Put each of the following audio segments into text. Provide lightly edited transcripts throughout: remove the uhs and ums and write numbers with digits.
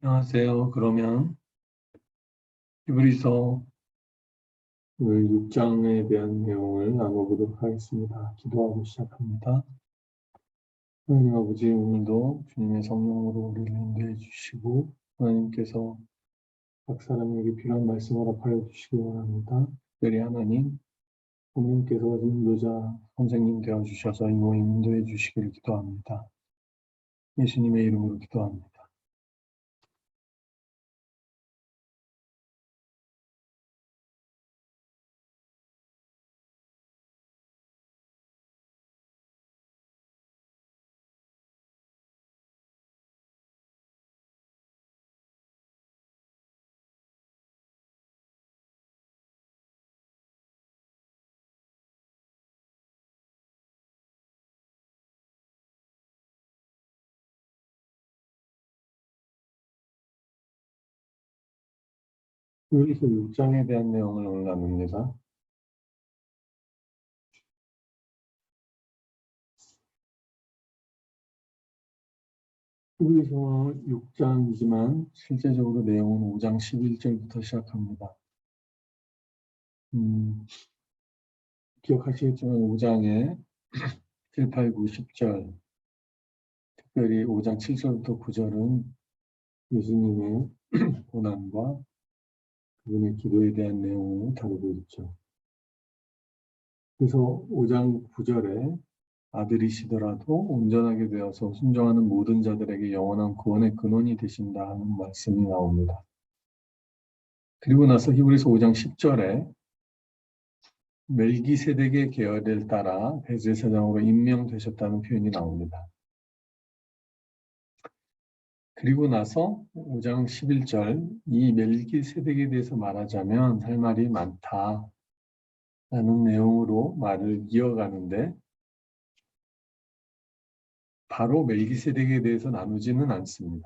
안녕하세요. 그러면 히브리서 오늘 6장에 대한 내용을 나눠보도록 하겠습니다. 기도하고 시작합니다. 하나님 아버지, 오늘도 주님의 성령으로 우리를 인도해 주시고 하나님께서 각 사람에게 필요한 말씀을 허락하여 주시기 원합니다. 특별히 하나님, 성령께서 인도자 선생님 되어주셔서 이 모임 인도해 주시기를 기도합니다. 예수님의 이름으로 기도합니다. 히브리서 6장에 대한 내용을 오늘 나눕니다. 히브리서 6장이지만 실제적으로 내용은 5장 11절부터 시작합니다. 기억하시겠지만 5장에 7, 8, 9, 10절, 특별히 5장 7절부터 9절은 예수님의 고난과 그분의 기도에 대한 내용을 다루고 있죠. 그래서 5장 9절에 아들이시더라도 온전하게 되어서 순종하는 모든 자들에게 영원한 구원의 근원이 되신다 하는 말씀이 나옵니다. 그리고 나서 히브리서 5장 10절에 멜기세덱의 계열을 따라 대제사장으로 임명되셨다는 표현이 나옵니다. 그리고 나서 5장 11절 이 멜기세덱에 대해서 말하자면 할 말이 많다라는 내용으로 말을 이어가는데 바로 멜기세덱에 대해서 나누지는 않습니다.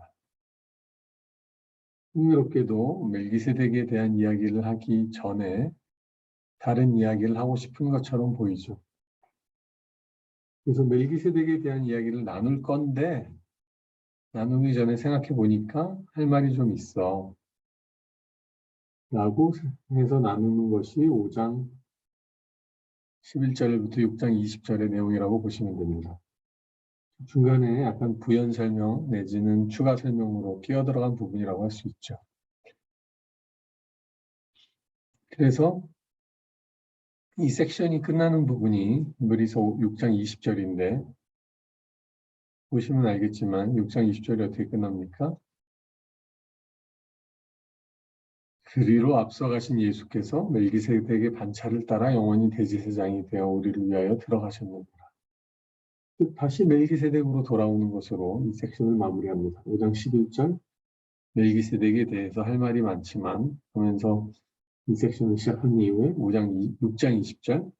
흥미롭게도 멜기세덱에 대한 이야기를 하기 전에 다른 이야기를 하고 싶은 것처럼 보이죠. 그래서 멜기세덱에 대한 이야기를 나눌 건데 나누기 전에 생각해 보니까 할 말이 좀 있어 라고 해서 나누는 것이 5장 11절부터 6장 20절의 내용이라고 보시면 됩니다. 중간에 약간 부연 설명 내지는 추가 설명으로 끼어들어간 부분이라고 할 수 있죠. 그래서 이 섹션이 끝나는 부분이 히브리서 6장 20절인데 보시면 알겠지만 6장 20절이 어떻게 끝납니까? 그리로 앞서가신 예수께서 멜기세덱의 반차를 따라 영원히 대제사장이 되어 우리를 위하여 들어가셨느니라. 다시 멜기세덱으로 돌아오는 것으로 이 섹션을 마무리합니다. 5장 11절 멜기세덱에 대해서 할 말이 많지만 하면서 이 섹션을 시작한 이후에 6장 20절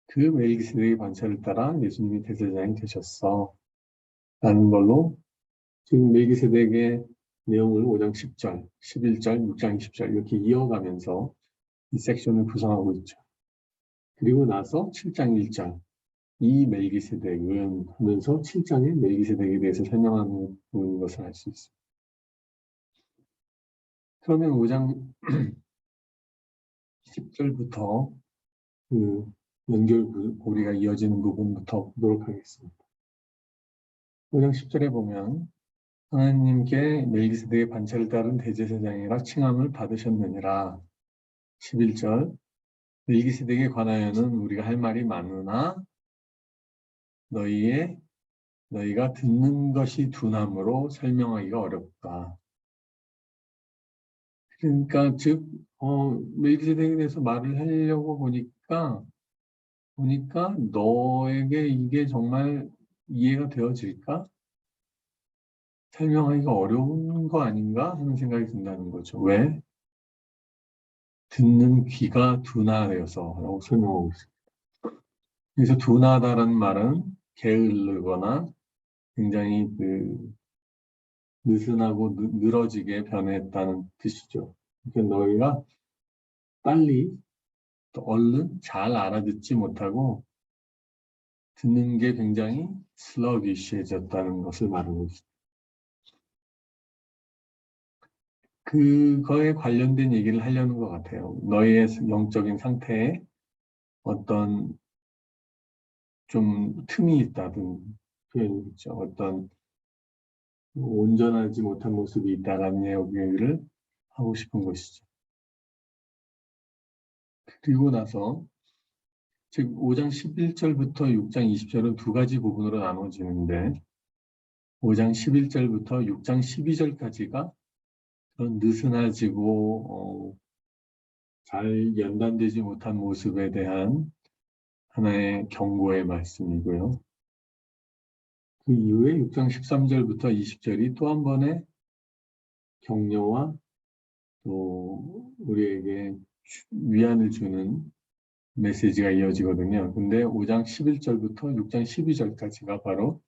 그 멜기세덱의 반차를 따라 예수님이 대제사장이 되셨어 라는 걸로 지금 멜기세덱의 내용을 5장 10절, 11절, 6장 20절 이렇게 이어가면서 이 섹션을 구성하고 있죠. 그리고 나서 7장 1절 이 멜기세덱은 하면서 7장의 멜기세덱에 대해서 설명하는 부분인 것을 알 수 있습니다. 그러면 5장 10절부터 그 연결고리가 이어지는 부분부터 보도록 하겠습니다. 5장 10절에 보면 하나님께 멜기세덱의 반차를 따른 대제사장이라 칭함을 받으셨느니라. 11절 멜기세덱에 관하여는 우리가 할 말이 많으나 너희가 듣는 것이 둔함으로 설명하기가 어렵다. 그러니까 즉 멜기세덱에 대해서 말을 하려고 보니까 너에게 이게 정말 이해가 되어질까? 설명하기가 어려운 거 아닌가 하는 생각이 든다는 거죠. 왜? 듣는 귀가 둔하여서라고 설명하고 있습니다. 그래서 둔하다라는 말은 게을르거나 굉장히 느슨하고 늘어지게 변했다는 뜻이죠. 그러니까 너희가 빨리 또 얼른 잘 알아듣지 못하고 듣는 게 굉장히 슬러기시해졌다는 것을 말하고 있습니다. 그거에 관련된 얘기를 하려는 것 같아요. 너의 영적인 상태에 어떤 좀 틈이 있다든 표현이죠. 어떤 온전하지 못한 모습이 있다라는 얘기를 하고 싶은 것이죠. 그리고 나서 즉 5장 11절부터 6장 20절은 두 가지 부분으로 나눠지는데 5장 11절부터 6장 12절까지가 그런 느슨해지고 잘 연단되지 못한 모습에 대한 하나의 경고의 말씀이고요. 그 이후에 6장 13절부터 20절이 또 한 번의 격려와 또 우리에게 위안을 주는 메시지가 이어지거든요. 근데 5장 11절부터 6장 12절까지가 바로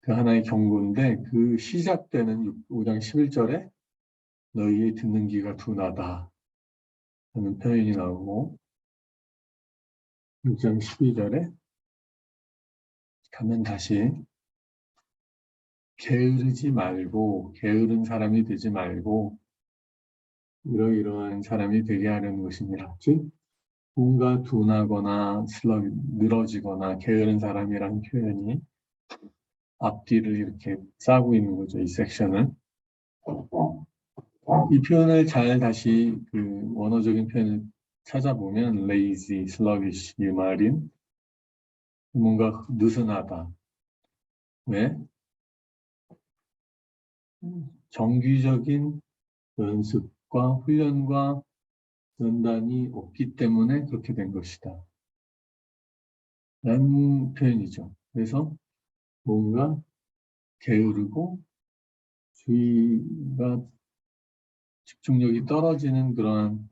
그 하나의 경고인데 그 시작되는 5장 11절에 너희의 듣는 귀가 둔하다 하는 표현이 나오고 6장 12절에 가면 다시 게으르지 말고 게으른 사람이 되지 말고 이러이러한 사람이 되게 하려는 것이니라. 즉 뭔가 둔하거나 늘어지거나 게으른 사람이라는 표현이 앞뒤를 이렇게 싸고 있는 거죠. 이 섹션은. 이 표현을 잘 다시 그 원어적인 표현을 찾아보면 lazy, sluggish 이 말인 뭔가 느슨하다. 왜? 정기적인 연습과 훈련과 연단이 없기 때문에 그렇게 된 것이다. 라는 표현이죠. 그래서 뭔가 게으르고 주의가 집중력이 떨어지는 그러한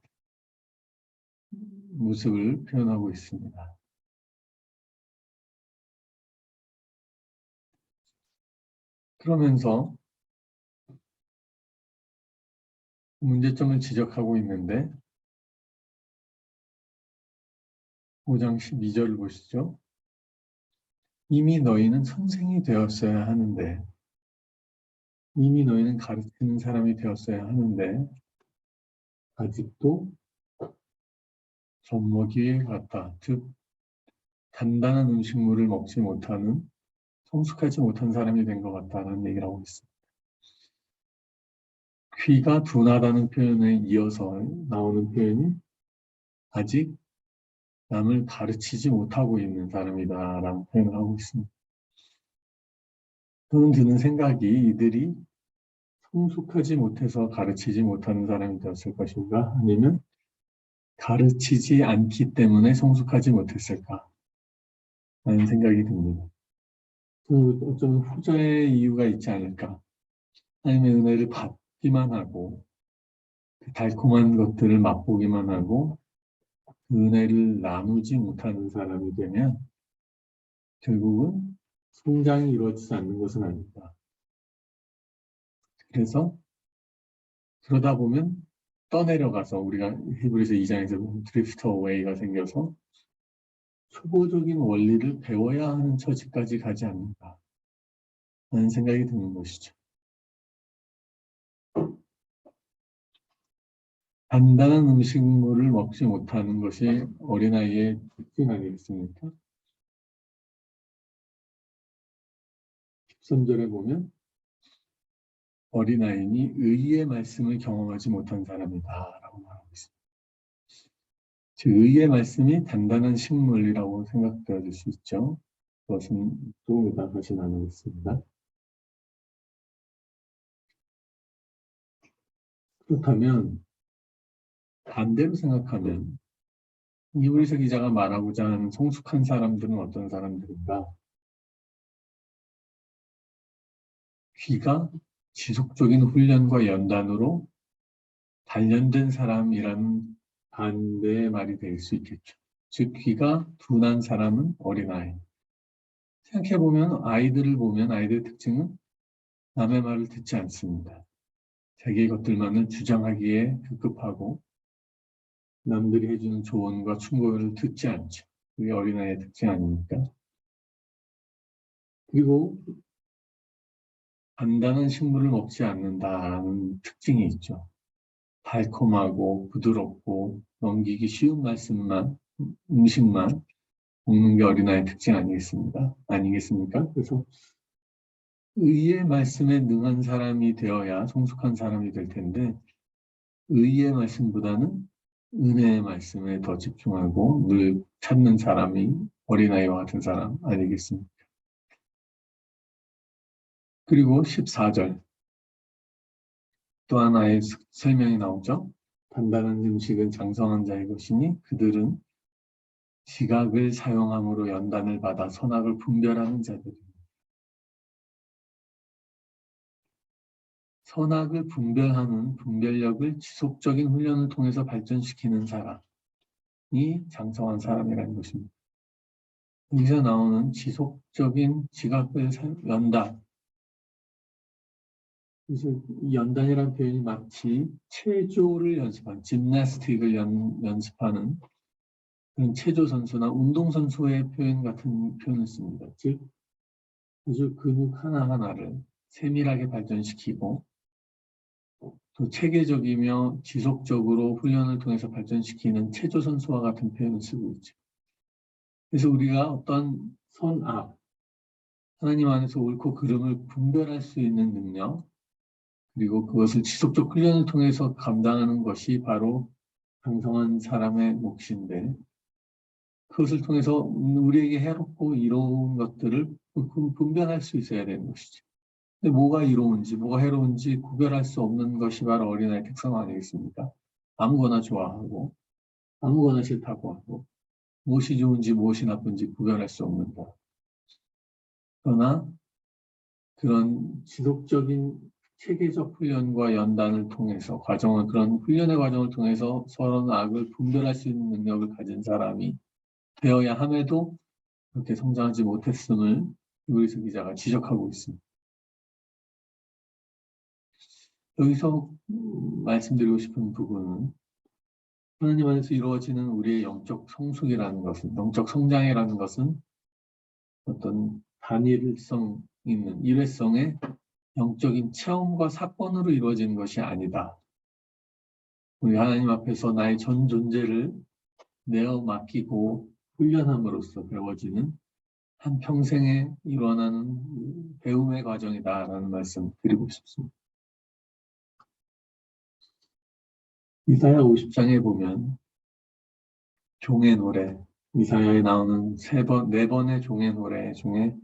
모습을 표현하고 있습니다. 그러면서 문제점을 지적하고 있는데 5장 12절을 보시죠. 이미 너희는 선생이 되었어야 하는데 이미 너희는 가르치는 사람이 되었어야 하는데 아직도 젖먹이에 같다. 즉 단단한 음식물을 먹지 못하는 성숙하지 못한 사람이 된 것 같다는 얘기를 하고 있습니다. 귀가 둔하다는 표현에 이어서 나오는 표현이 아직 남을 가르치지 못하고 있는 사람이다라는 표현을 하고 있습니다. 저는 드는 생각이 이들이 성숙하지 못해서 가르치지 못하는 사람이 되었을 것인가 아니면 가르치지 않기 때문에 성숙하지 못했을까 하는 생각이 듭니다. 어쩌면 후자의 이유가 있지 않을까 아니면 은혜를 받기만 하고 그 달콤한 것들을 맛보기만 하고 그 은혜를 나누지 못하는 사람이 되면 결국은 성장이 이루어지지 않는 것은 아닐까. 그래서 그러다 보면 떠내려가서 우리가 히브리서 2장에서 보면 드리프트 어웨이가 생겨서 초보적인 원리를 배워야 하는 처지까지 가지 않는가 하는 생각이 드는 것이죠. 단단한 음식물을 먹지 못하는 것이 어린아이의 특징 아니겠습니까? 13절에 보면 어린아이니 의의 말씀을 경험하지 못한 사람이다 라고 말하고 있습니다. 즉 의의 말씀이 단단한 식물이라고 생각되어질 수 있죠. 그것은 또 이따 다시 나누겠습니다. 그렇다면 반대로 생각하면 이브리서 기자가 말하고자 하는 성숙한 사람들은 어떤 사람들인가? 귀가 지속적인 훈련과 연단으로 단련된 사람이라는 반대의 말이 될 수 있겠죠. 즉 귀가 둔한 사람은 어린아이. 생각해보면 아이들을 보면 아이들의 특징은 남의 말을 듣지 않습니다. 자기의 것들만을 주장하기에 급급하고 남들이 해주는 조언과 충고를 듣지 않죠. 그게 어린아이의 특징 아닙니까? 그리고 단단한 식물을 먹지 않는다는 특징이 있죠. 달콤하고 부드럽고 넘기기 쉬운 음식만 먹는 게 어린아이의 특징 아니겠습니까? 그래서 의의 말씀에 능한 사람이 되어야 성숙한 사람이 될 텐데 의의 말씀보다는 은혜의 말씀에 더 집중하고 늘 찾는 사람이 어린아이와 같은 사람 아니겠습니까? 그리고 14절 또 하나의 설명이 나오죠. 단단한 음식은 장성한 자의 것이니 그들은 지각을 사용함으로 연단을 받아 선악을 분별하는 자들입니다. 선악을 분별하는 분별력을 지속적인 훈련을 통해서 발전시키는 사람이 장성한 사람이라는 것입니다. 여기서 나오는 지속적인 지각을 연단. 그래서 연단이라는 표현이 마치 체조를 연습하는, 짐나스틱을 연습하는 그런 체조 선수나 운동 선수의 표현 같은 표현을 씁니다. 즉, 아주 근육 하나하나를 세밀하게 발전시키고 또 체계적이며 지속적으로 훈련을 통해서 발전시키는 체조 선수와 같은 표현을 쓰고 있죠. 그래서 우리가 어떤 선악, 하나님 안에서 옳고 그름을 분별할 수 있는 능력, 그리고 그것을 지속적 훈련을 통해서 감당하는 것이 바로 강성한 사람의 몫인데 그것을 통해서 우리에게 해롭고 이로운 것들을 분별할 수 있어야 되는 것이죠. 근데 뭐가 이로운지 뭐가 해로운지 구별할 수 없는 것이 바로 어린아이의 특성 아니겠습니까? 아무거나 좋아하고 아무거나 싫다고 하고 무엇이 좋은지 무엇이 나쁜지 구별할 수 없는 것. 그러나 그런 지속적인 체계적 훈련과 연단을 통해서 그런 훈련의 과정을 통해서 서로는 악을 분별할 수 있는 능력을 가진 사람이 되어야 함에도 그렇게 성장하지 못했음을 요리스 기자가 지적하고 있습니다. 여기서 말씀드리고 싶은 부분은 하나님 안에서 이루어지는 우리의 영적 성숙이라는 것은, 영적 성장이라는 것은 어떤 단일성 있는 일회성의 영적인 체험과 사건으로 이루어지는 것이 아니다. 우리 하나님 앞에서 나의 전 존재를 내어 맡기고 훈련함으로써 배워지는 한 평생에 일어나는 배움의 과정이다라는 말씀 드리고 싶습니다. 이사야 50장에 보면 종의 노래, 이사야에 나오는 네 번의 종의 노래 중에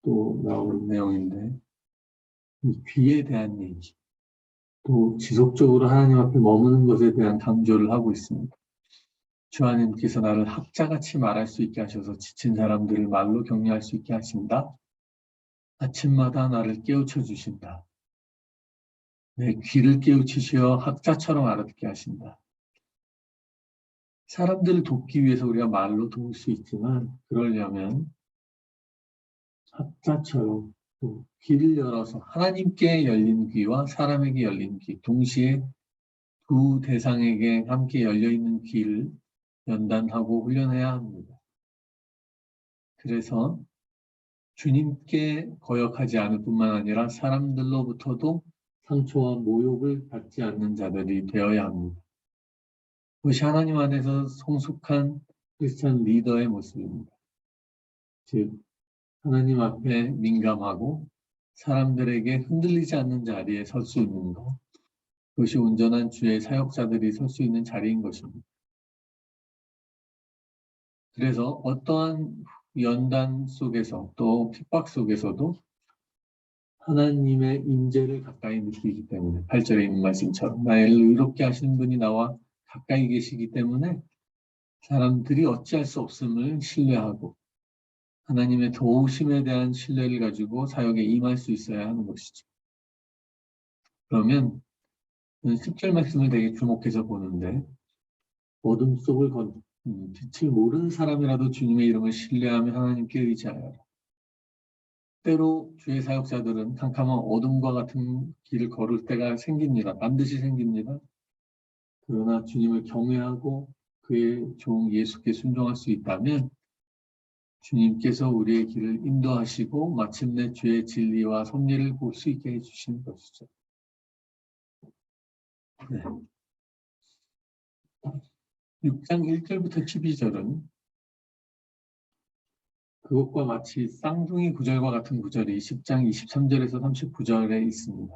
또 나오는 내용인데 이 귀에 대한 얘기, 또 지속적으로 하나님 앞에 머무는 것에 대한 강조를 하고 있습니다. 주 하나님께서 나를 학자같이 말할 수 있게 하셔서 지친 사람들을 말로 격려할 수 있게 하신다. 아침마다 나를 깨우쳐 주신다. 내 귀를 깨우치시어 학자처럼 알아듣게 하신다. 사람들을 돕기 위해서 우리가 말로 도울 수 있지만 그러려면 학자처럼 또 귀를 열어서 하나님께 열린 귀와 사람에게 열린 귀, 동시에 두 대상에게 함께 열려있는 귀를 연단하고 훈련해야 합니다. 그래서 주님께 거역하지 않을 뿐만 아니라 사람들로부터도 상처와 모욕을 받지 않는 자들이 되어야 합니다. 그것이 하나님 안에서 성숙한 크리스찬 리더의 모습입니다. 즉 하나님 앞에 민감하고 사람들에게 흔들리지 않는 자리에 설 수 있는 것, 그것이 온전한 주의 사역자들이 설 수 있는 자리인 것입니다. 그래서 어떠한 연단 속에서 또 핍박 속에서도 하나님의 임재를 가까이 느끼기 때문에 8절에 있는 말씀처럼 나를 의롭게 하시는 분이 나와 가까이 계시기 때문에 사람들이 어찌할 수 없음을 신뢰하고 하나님의 도우심에 대한 신뢰를 가지고 사역에 임할 수 있어야 하는 것이죠. 그러면 10절 말씀을 되게 주목해서 보는데 어둠 속을 빛을 모르는 사람이라도 주님의 이름을 신뢰하며 하나님께 의지하여라. 때로 주의 사역자들은 캄캄한 어둠과 같은 길을 걸을 때가 생깁니다. 반드시 생깁니다. 그러나 주님을 경외하고 그의 종 예수께 순종할 수 있다면 주님께서 우리의 길을 인도하시고 마침내 주의 진리와 섭리를 볼 수 있게 해주시는 것이죠. 네. 6장 1절부터 12절은 그것과 마치 쌍둥이 구절과 같은 구절이 10장 23절에서 39절에 있습니다.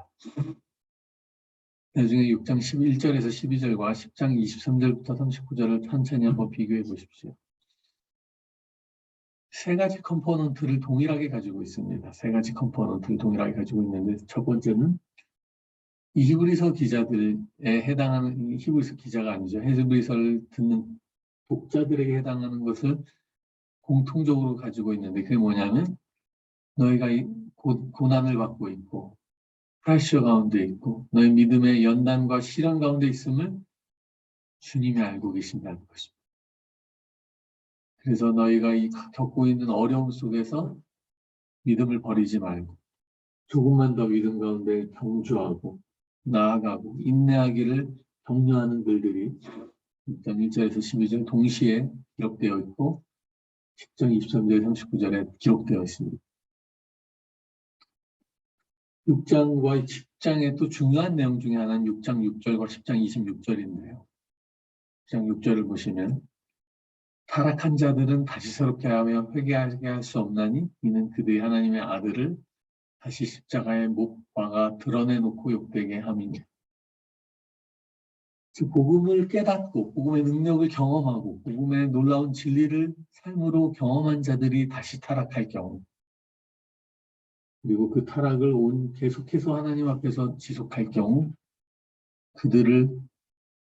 나중에 6장 11절에서 12절과 10장 23절부터 39절을 천천히 한번 비교해 보십시오. 세 가지 컴포넌트를 동일하게 가지고 있습니다. 세 가지 컴포넌트를 동일하게 가지고 있는데 첫 번째는 이 히브리서 기자들에 해당하는, 히브리서 기자가 아니죠. 히브리서를 듣는 독자들에게 해당하는 것을 공통적으로 가지고 있는데 그게 뭐냐면 너희가 고난을 받고 있고 프레셔 가운데 있고 너희 믿음의 연단과 시련 가운데 있음을 주님이 알고 계신다는 것입니다. 그래서 너희가 겪고 있는 어려움 속에서 믿음을 버리지 말고 조금만 더 믿음 가운데 경주하고 나아가고 인내하기를 격려하는 글들이 6장 1절에서 12절 동시에 기록되어 있고 10장 23절 39절에 기록되어 있습니다. 6장과 10장의 또 중요한 내용 중에 하나는 6장 6절과 10장 26절인데요. 6장 6절을 보시면 타락한 자들은 다시 새롭게 하며 회개하게 할 수 없나니 이는 그들이 하나님의 아들을 다시 십자가에 못 박아 드러내놓고 욕되게 함이니. 복음을 깨닫고 복음의 능력을 경험하고 복음의 놀라운 진리를 삶으로 경험한 자들이 다시 타락할 경우 그리고 그 타락을 계속해서 하나님 앞에서 지속할 경우 그들을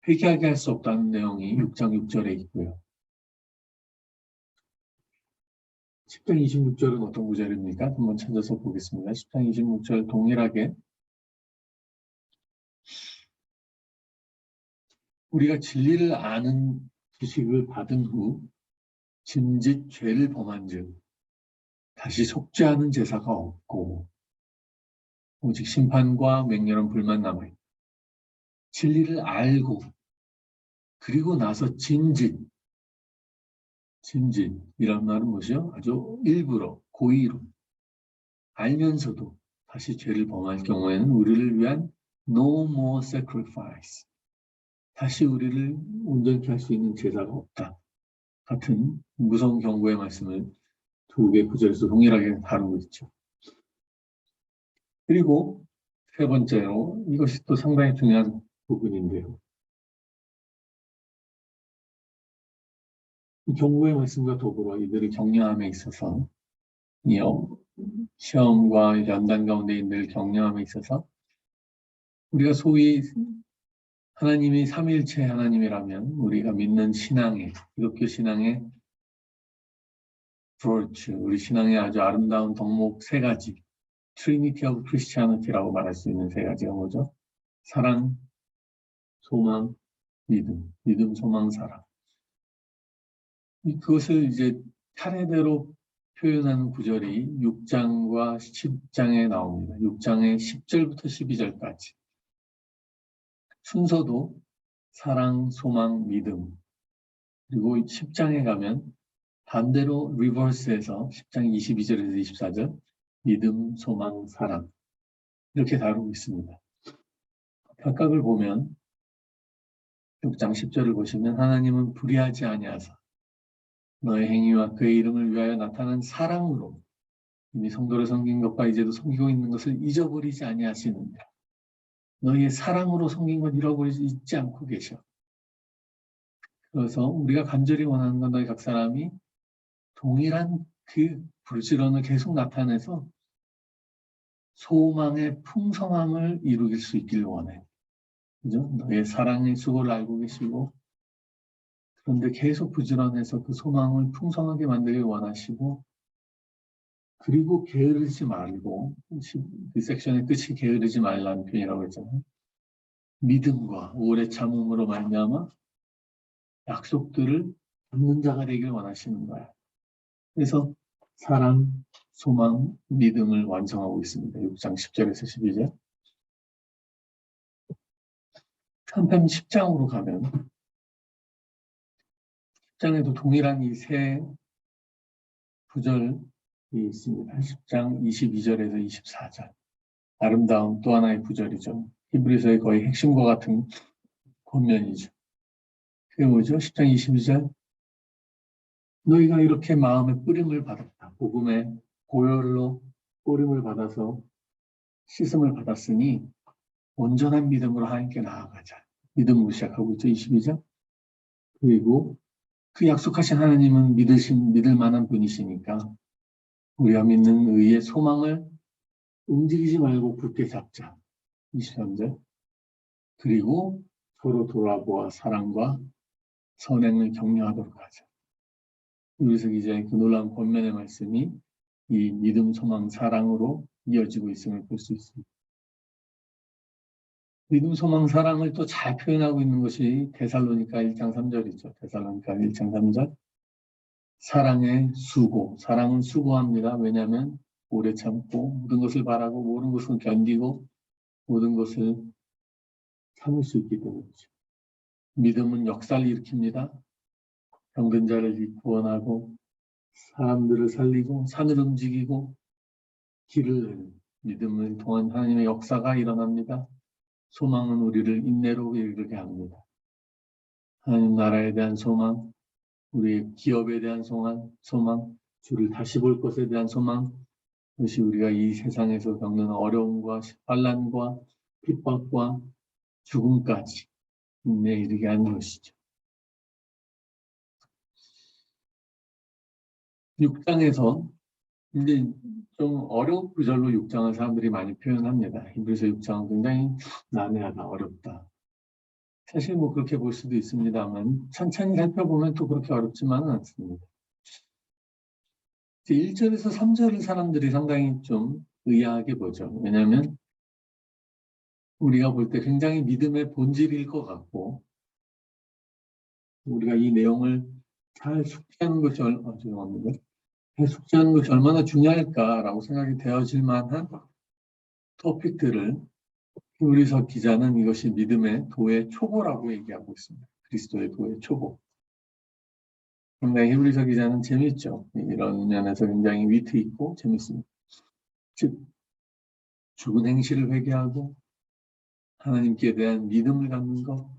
회개하게 할 수 없다는 내용이 6장 6절에 있고요. 10장 26절은 어떤 구절입니까? 한번 찾아서 보겠습니다. 10장 26절 동일하게 우리가 진리를 아는 지식을 받은 후 짐짓 죄를 범한 즉 다시 속죄하는 제사가 없고 오직 심판과 맹렬한 불만 남아있다. 진리를 알고 그리고 나서 짐짓이란 말은 뭐죠? 아주 일부러 고의로 알면서도 다시 죄를 범할 경우에는 우리를 위한 no more sacrifice 다시 우리를 온전케 할 수 있는 제사가 없다. 같은 무서운 경고의 말씀을 두 개의 구절에서 동일하게 다루고 있죠. 그리고 세 번째로 이것이 또 상당히 중요한 부분인데요. 이 경고의 말씀과 더불어 이들을 격려함에 있어서 이 시험과 연단 가운데 이들을 격려함에 있어서 우리가 소위 하나님이 삼위일체 하나님이라면 우리가 믿는 신앙의 기독교 신앙의 브로치 우리 신앙의 아주 아름다운 덕목 세 가지 트리니티 오브 크리스티아니티라고 말할 수 있는 세 가지가 뭐죠? 사랑, 소망, 믿음, 소망, 사랑. 그것을 이제 차례대로 표현하는 구절이 6장과 10장에 나옵니다. 6장의 10절부터 12절까지. 순서도 사랑, 소망, 믿음. 그리고 10장에 가면 반대로 리버스해서 10장 22절에서 24절 믿음, 소망, 사랑. 이렇게 다루고 있습니다. 각각을 보면 6장 10절을 보시면 하나님은 불의하지 아니하사 너의 행위와 그의 이름을 위하여 나타난 사랑으로 이미 성도를 섬긴 것과 이제도 섬기고 있는 것을 잊어버리지 아니하시느니라. 너희의 사랑으로 섬긴 것 잃어버리지 잊지 않고 계셔. 그래서 우리가 간절히 원하는 건 너희 각 사람이 동일한 그 부지런을 계속 나타내서 소망의 풍성함을 이루길 수 있기를 원해. 그죠? 너의 사랑의 수고를 알고 계시고 그런데 계속 부지런해서 그 소망을 풍성하게 만들길 원하시고 그리고 게으르지 말고 그 섹션의 끝이 게으르지 말라는 표현이라고 했잖아요. 믿음과 오래 참음으로 말미암아 약속들을 받는 자가 되길 원하시는 거야. 그래서 사랑, 소망, 믿음을 완성하고 있습니다. 6장 10절에서 12절. 한편 10장으로 가면 10장에도 동일한 이 세 구절이 있습니다. 10장 22절에서 24절. 아름다운 또 하나의 구절이죠. 히브리서의 거의 핵심과 같은 권면이죠. 그게 뭐죠? 10장 22절. 너희가 이렇게 마음의 뿌림을 받았다. 복음의 보혈로 뿌림을 받아서 씻음을 받았으니 온전한 믿음으로 하나님께 나아가자. 믿음으로 시작하고 있죠. 22장. 그리고 그 약속하신 하나님은 믿을 만한 분이시니까 우리가 믿는 의의 소망을 움직이지 말고 굳게 잡자. 23절. 그리고 서로 돌아보아 사랑과 선행을 격려하도록 하자. 유리석 기자의 그 놀라운 권면의 말씀이 이 믿음, 소망, 사랑으로 이어지고 있음을 볼 수 있습니다. 믿음, 소망, 사랑을 또 잘 표현하고 있는 것이 데살로니가 1장 3절이죠. 데살로니가 1장 3절. 사랑의 수고. 사랑은 수고합니다. 왜냐하면 오래 참고 모든 것을 바라고 모든 것을 견디고 모든 것을 참을 수 있기 때문이죠. 믿음은 역사를 일으킵니다. 병든 자를 구원하고 사람들을 살리고 산을 움직이고 길을 믿음을 통한 하나님의 역사가 일어납니다. 소망은 우리를 인내로 이르게 합니다. 하나님 나라에 대한 소망, 우리의 기업에 대한 소망, 주를 다시 볼 것에 대한 소망, 그것이 우리가 이 세상에서 겪는 어려움과 환난과 핍박과 죽음까지 인내에 이르게 하는 것이죠. 6장에서 이제 좀 어려운 구절로 6장을 사람들이 많이 표현합니다. 히브리서 6장은 굉장히 난해하다, 어렵다. 사실 뭐 그렇게 볼 수도 있습니다만 천천히 살펴보면 또 그렇게 어렵지만은 않습니다. 1절에서 3절을 사람들이 상당히 좀 의아하게 보죠. 왜냐하면 우리가 볼 때 굉장히 믿음의 본질일 것 같고 우리가 이 내용을 잘 숙지하는 것이 죄송합니다. 숙지하는 것이 얼마나 중요할까라고 생각이 되어질 만한 토픽들을 히브리서 기자는 이것이 믿음의 도의 초보라고 얘기하고 있습니다. 그리스도의 도의 초보. 상당히 히브리서 기자는 재미있죠. 이런 면에서 굉장히 위트 있고 재밌습니다. 즉 죽은 행실을 회개하고 하나님께 대한 믿음을 갖는 것,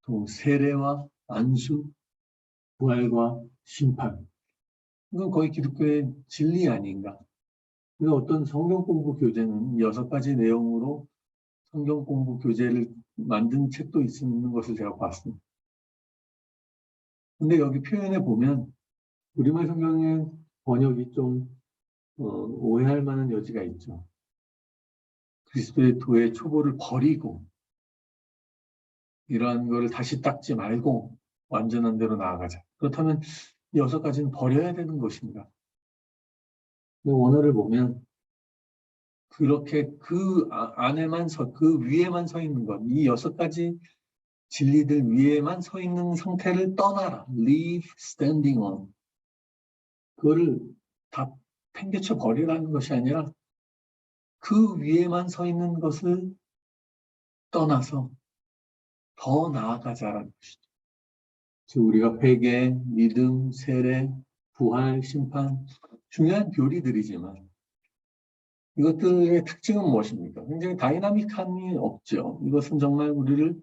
또 세례와 안수, 부활과 심판. 이건 거의 기독교의 진리 아닌가. 어떤 성경 공부 교재는 6가지 내용으로 성경 공부 교재를 만든 책도 있는 것을 제가 봤습니다. 근데 여기 표현해 보면 우리말 성경의 번역이 좀 오해할 만한 여지가 있죠. 그리스도의 도의 초보를 버리고 이러한 거를 다시 닦지 말고 완전한 대로 나아가자. 그렇다면 6가지는 버려야 되는 것인가? 원어를 보면 그렇게 그 안에만 그 위에만 서 있는 것, 이 6가지 진리들 위에만 서 있는 상태를 떠나라. Leave standing on. 그거를 다 팽개쳐 버리라는 것이 아니라 그 위에만 서 있는 것을 떠나서 더 나아가자라는 것이죠. 즉 우리가 회개, 믿음, 세례, 부활, 심판 중요한 교리들이지만 이것들의 특징은 무엇입니까? 굉장히 다이나믹함이 없죠. 이것은 정말 우리를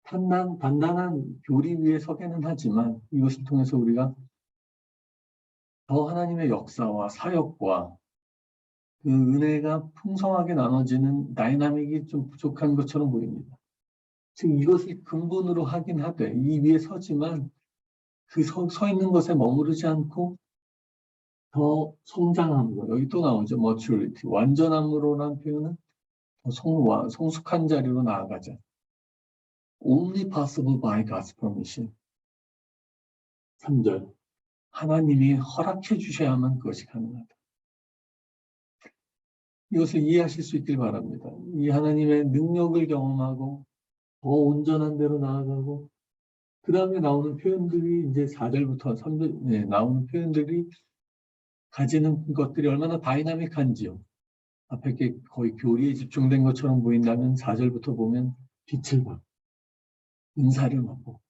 단단한 교리 위에 서게는 하지만 이것을 통해서 우리가 더 하나님의 역사와 사역과 그 은혜가 풍성하게 나눠지는 다이나믹이 좀 부족한 것처럼 보입니다. 즉 이것을 근본으로 하긴 하되 이 위에 서지만 그 서 있는 것에 머무르지 않고 더 성장함으로 여기 또 나오죠. maturity. 완전함으로라는 표현은 더 성숙한 자리로 나아가자. Only possible by God's permission. 3절. 하나님이 허락해 주셔야만 그것이 가능하다. 이것을 이해하실 수 있길 바랍니다. 이 하나님의 능력을 경험하고 더 온전한 대로 나아가고 그 다음에 나오는 표현들이 이제 4절부터 3절 나오는 표현들이 가지는 것들이 얼마나 다이나믹한지요. 앞에 게 거의 교리에 집중된 것처럼 보인다면 4절부터 보면 빛을 받고 은사를 받고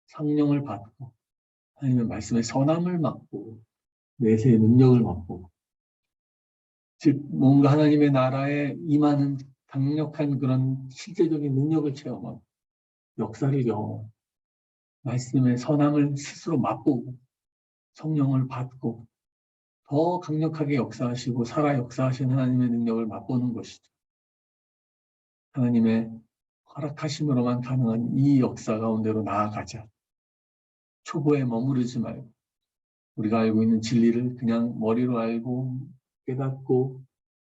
성령을 받고 아니면 말씀의 선함을 받고 내세의 능력을 받고 즉 뭔가 하나님의 나라에 임하는 강력한 그런 실제적인 능력을 체험하고 역사를 경험하고 말씀의 선함을 스스로 맛보고 성령을 받고 더 강력하게 역사하시고 살아 역사하신 하나님의 능력을 맛보는 것이죠. 하나님의 허락하심으로만 가능한 이 역사 가운데로 나아가자. 초보에 머무르지 말고 우리가 알고 있는 진리를 그냥 머리로 알고 깨닫고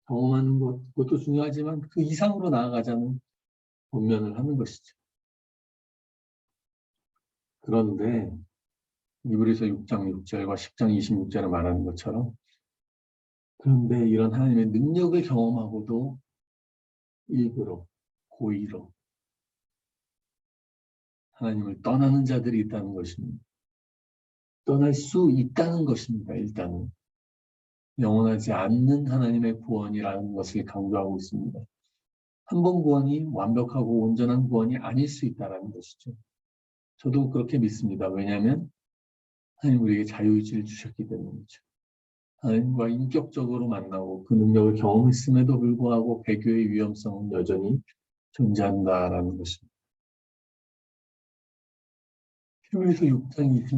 경험하는 것, 그것도 중요하지만 그 이상으로 나아가자는 권면을 하는 것이죠. 그런데 이브리서 6장 6절과 10장 26절에 말하는 것처럼 그런데 이런 하나님의 능력을 경험하고도 일부러 고의로 하나님을 떠나는 자들이 있다는 것입니다. 떠날 수 있다는 것입니다. 일단은 영원하지 않는 하나님의 구원이라는 것을 강조하고 있습니다. 한 번 구원이 완벽하고 온전한 구원이 아닐 수 있다는 것이죠. 저도 그렇게 믿습니다. 왜냐하면 하나님 우리에게 자유의지를 주셨기 때문이죠. 하나님과 인격적으로 만나고 그 능력을 경험했음에도 불구하고 배교의 위험성은 여전히 존재한다라는 것입니다. 히브리서 6장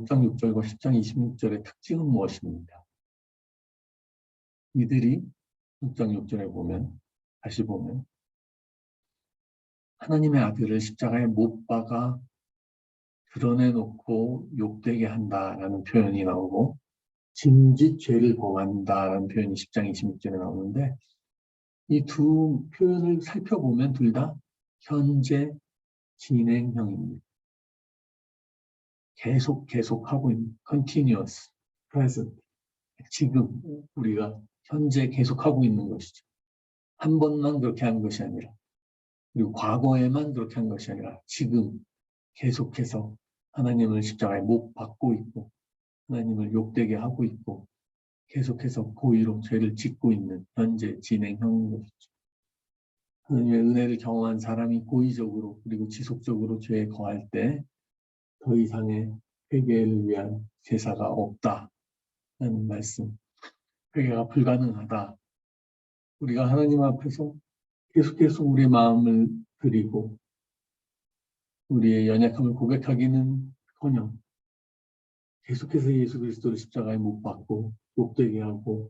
6절과 10장 26절의 특징은 무엇입니까? 이들이 6장 6절에 보면 다시 보면 하나님의 아들을 십자가에 못 박아 드러내놓고 욕되게 한다라는 표현이 나오고 짐짓 죄를 범한다라는 표현이 10장 26절에 나오는데 이 두 표현을 살펴보면 둘 다 현재 진행형입니다. 계속하고 있는 continuous, present. 지금 우리가 현재 계속하고 있는 것이죠. 한 번만 그렇게 한 것이 아니라 그리고 과거에만 그렇게 한 것이 아니라 지금 계속해서 하나님을 십자가에 못 박고 있고 하나님을 욕되게 하고 있고 계속해서 고의로 죄를 짓고 있는 현재 진행형인 것이죠. 하나님의 은혜를 경험한 사람이 고의적으로 그리고 지속적으로 죄에 거할 때 더 이상의 회개를 위한 제사가 없다는 말씀. 회개가 불가능하다. 우리가 하나님 앞에서 계속해서 우리의 마음을 드리고 우리의 연약함을 고백하기는커녕 계속해서 예수 그리스도를 십자가에 못 박고 욕되게 하고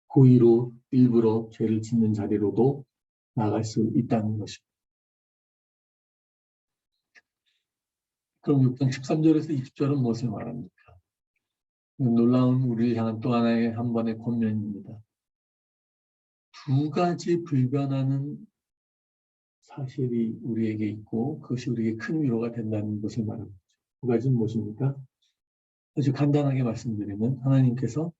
고의로 일부러 죄를 짓는 자리로도 나갈 수 있다는 것입니다. 그럼 6장 13절에서 20절은 무엇을 말합니까? 놀라운 우리를 향한 또 하나의 한 번의 권면입니다. 두 가지 불변하는 사실이 우리에게 있고 그것이 우리에게 큰 위로가 된다는 것을 말합니다. 두 가지는 무엇입니까? 아주 간단하게 말씀드리면 하나님께서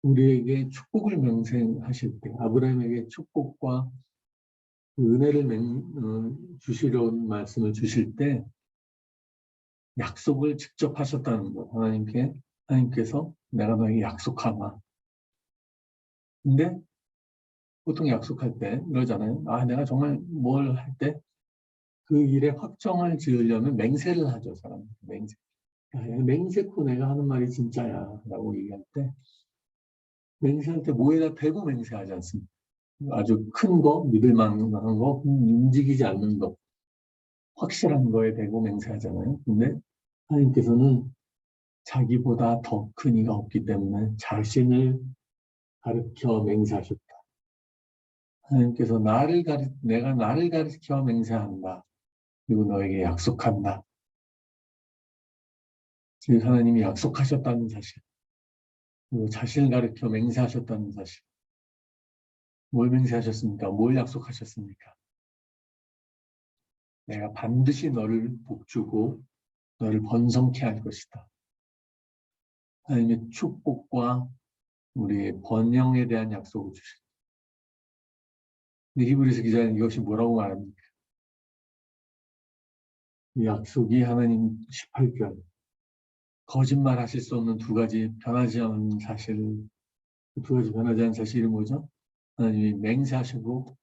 우리에게 축복을 명세하실 때 아브라함에게 축복과 은혜를 주시려는 말씀을 주실 때 약속을 직접 하셨다는 것. 하나님께서 내가 너에게 약속하마. 근데 보통 약속할 때 이러잖아요. 내가 정말 뭘 할 때 그 일에 확정을 지으려면 맹세를 하죠. 사람들 맹세. 맹세코 내가 하는 말이 진짜야 라고 얘기할 때 맹세할 때 뭐에다 대고 맹세하지 않습니다. 아주 큰 거, 믿을 만한 거, 움직이지 않는 거, 확실한 거에 대고 맹세하잖아요. 근데 하나님께서는 자기보다 더 큰 이가 없기 때문에 자신을 가르쳐 맹세하셨다. 하나님께서 내가 나를 가르쳐 맹세한다. 그리고 너에게 약속한다. 즉 하나님이 약속하셨다는 사실, 그리고 자신을 가르쳐 맹세하셨다는 사실. 뭘 맹세하셨습니까? 뭘 약속하셨습니까? 내가 반드시 너를 복주고 너를 번성케 할 것이다. 하나님의 축복과 우리의 번영에 대한 약속을 주셨다. 근데 히브리서 기자는 이것이 뭐라고 말합니까? 이 약속이 하나님 18절 거짓말하실 수 없는 두 가지 변하지 않는 사실, 두 가지 변하지 않는 사실이 뭐죠? 하나님이 맹세하시고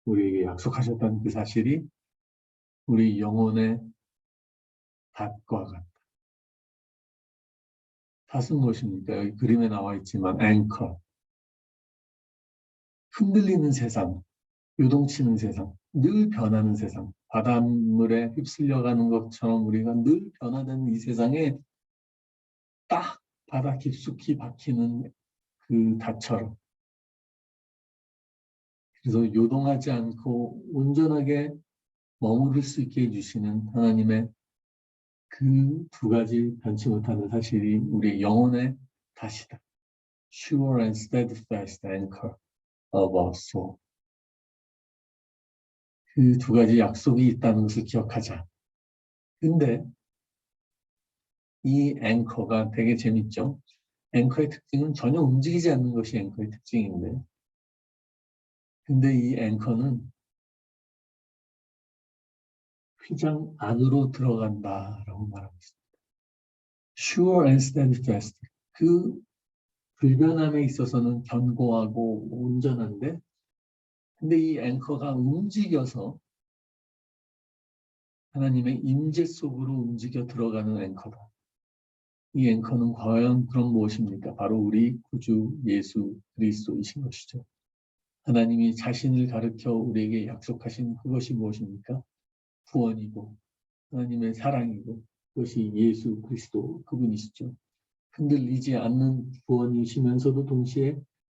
우리에게 약속하셨다는 그 사실이 우리 영혼의 닷과 같다. 닷은 무엇입니까? 여기 그림에 나와 있지만 앵커, 흔들리는 세상, 요동치는 세상, 늘 변하는 세상, 바닷물에 휩쓸려가는 것처럼 우리가 늘 변화되는 이 세상에 딱 바다 깊숙이 박히는 그 닷처럼, 그래서 요동하지 않고 온전하게 머무를 수 있게 해주시는 하나님의 그 두 가지 변치 못하는 사실이 우리의 영혼의 다시다. Sure and steadfast anchor of our soul. 그 두 가지 약속이 있다는 것을 기억하자. 근데 이 앵커가 되게 재밌죠. 앵커의 특징은 전혀 움직이지 않는 것이 앵커의 특징인데, 근데 이 앵커는 휘장 안으로 들어간다라고 말하고 있습니다. Sure and steadfast. 그 불변함에 있어서는 견고하고 온전한데, 근데 이 앵커가 움직여서 하나님의 임재 속으로 움직여 들어가는 앵커다. 이 앵커는 과연 그런 무엇입니까? 바로 우리 구주 예수 그리스도이신 것이죠. 하나님이 자신을 가르쳐 우리에게 약속하신 그것이 무엇입니까? 구원이고 하나님의 사랑이고 그것이 예수 그리스도 그분이시죠. 흔들리지 않는 구원이시면서도 동시에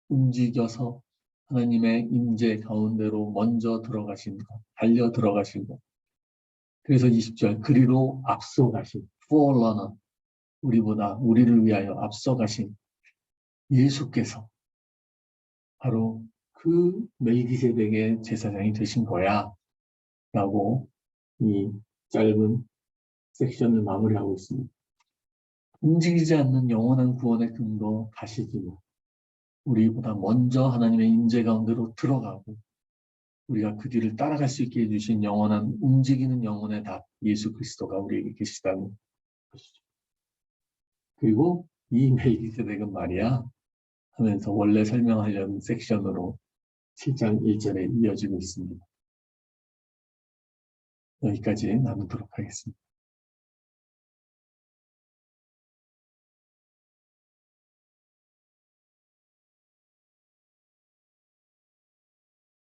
움직여서 하나님의 임재 가운데로 먼저 들어가신 것, 달려 들어가신 것. 그래서 20절 그리로 앞서가신 forerunner, 우리보다 우리를 위하여 앞서가신 예수께서 바로 그 멜기세덱의 제사장이 되신 거야 라고 이 짧은 섹션을 마무리하고 있습니다. 움직이지 않는 영원한 구원의 근거 가시지만 우리보다 먼저 하나님의 임재 가운데로 들어가고 우리가 그 뒤를 따라갈 수 있게 해주신 영원한 움직이는 영혼의 답 예수 그리스도가 우리에게 계시다는 것이죠. 그리고 이 멜기세덱은 말이야 하면서 원래 설명하려는 섹션으로 7장 1절에 이어지고 있습니다. 여기까지 나누도록 하겠습니다.